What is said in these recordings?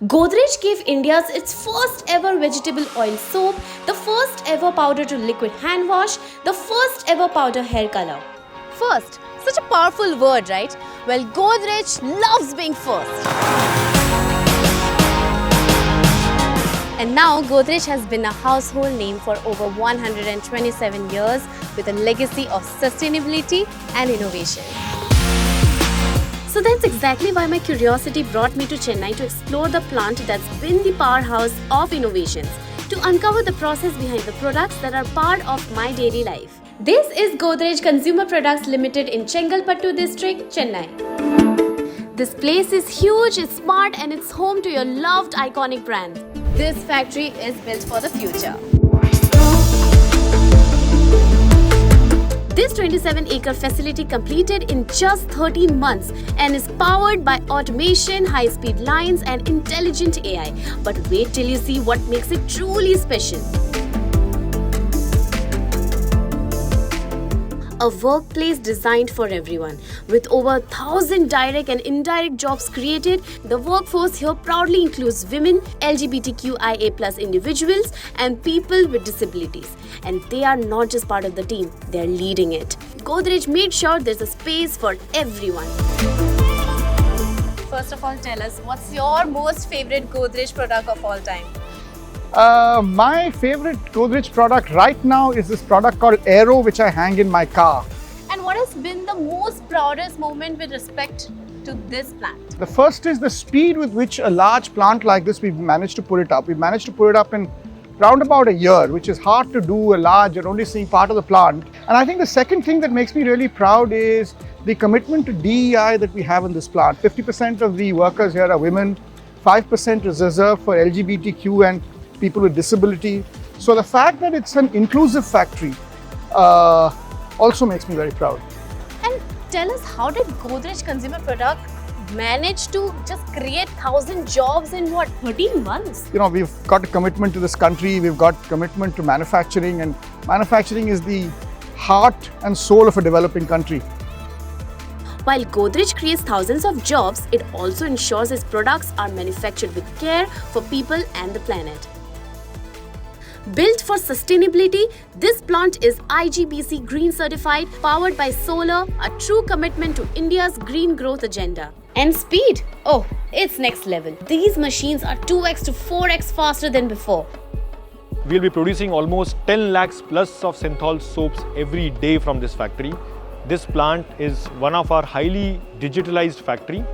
Godrej gave India's its first ever vegetable oil soap, the first ever powder to liquid hand wash, the first ever powder hair color. First, such a powerful word, right? Well, Godrej loves being first. And now Godrej has been a household name for over 127 years with a legacy of sustainability and innovation. So that's exactly why my curiosity brought me to Chennai to explore the plant that's been the powerhouse of innovations, to uncover the process behind the products that are part of my daily life. This is Godrej Consumer Products Limited in Chengalpattu district, Chennai. This place is huge, it's smart, and it's home to your loved iconic brands. This factory is built for the future. This 27-acre facility completed in just 13 months and is powered by automation, high-speed lines and intelligent AI. But wait till you see what makes it truly special. A workplace designed for everyone. With over 1,000 direct and indirect jobs created, the workforce here proudly includes women, LGBTQIA+ individuals, and people with disabilities. And they are not just part of the team, they are leading it. Godrej made sure there's a space for everyone. First of all, tell us, what's your most favorite Godrej product of all time? My favorite Godrej product right now is this product called Aero, which I hang in my car. And what has been the most proudest moment with respect to this plant? The first is the speed with which a large plant like this we've managed to put it up. We've managed to put it up in round about a year, which is hard to do. A large, you're only seeing part of the plant. And I think the second thing that makes me really proud is the commitment to DEI that we have in this plant. 50% of the workers here are women, 5% is reserved for LGBTQ and people with disability. So the fact that it's an inclusive factory also makes me very proud. And tell us, how did Godrej Consumer Products manage to just create 1,000 jobs in what, 13 months? You know, we've got a commitment to this country, we've got commitment to manufacturing, and manufacturing is the heart and soul of a developing country. While Godrej creates thousands of jobs, it also ensures its products are manufactured with care for people and the planet. Built for sustainability, this plant is IGBC Green certified, powered by solar, a true commitment to India's green growth agenda. And speed? Oh, it's next level. These machines are 2x to 4x faster than before. We'll be producing almost 10 lakhs plus of Cinthol soaps every day from this factory. This plant is one of our highly digitalized factory.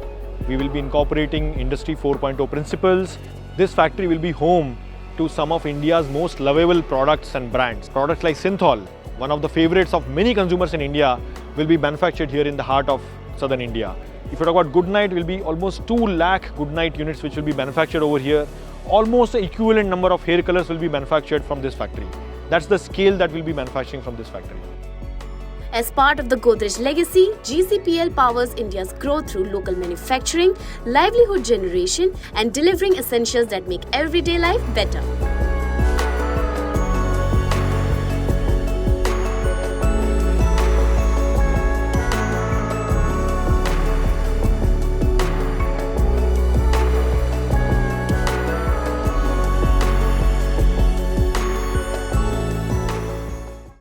We will be incorporating Industry 4.0 principles. This factory will be home to some of India's most lovable products and brands. Products like Cinthol, one of the favorites of many consumers in India, will be manufactured here in the heart of southern India. If you talk about Goodknight, will be almost 2 lakh Goodknight units which will be manufactured over here. Almost the equivalent number of hair colors will be manufactured from this factory. That's the scale that we'll be manufacturing from this factory. As part of the Godrej legacy, GCPL powers India's growth through local manufacturing, livelihood generation, and delivering essentials that make everyday life better.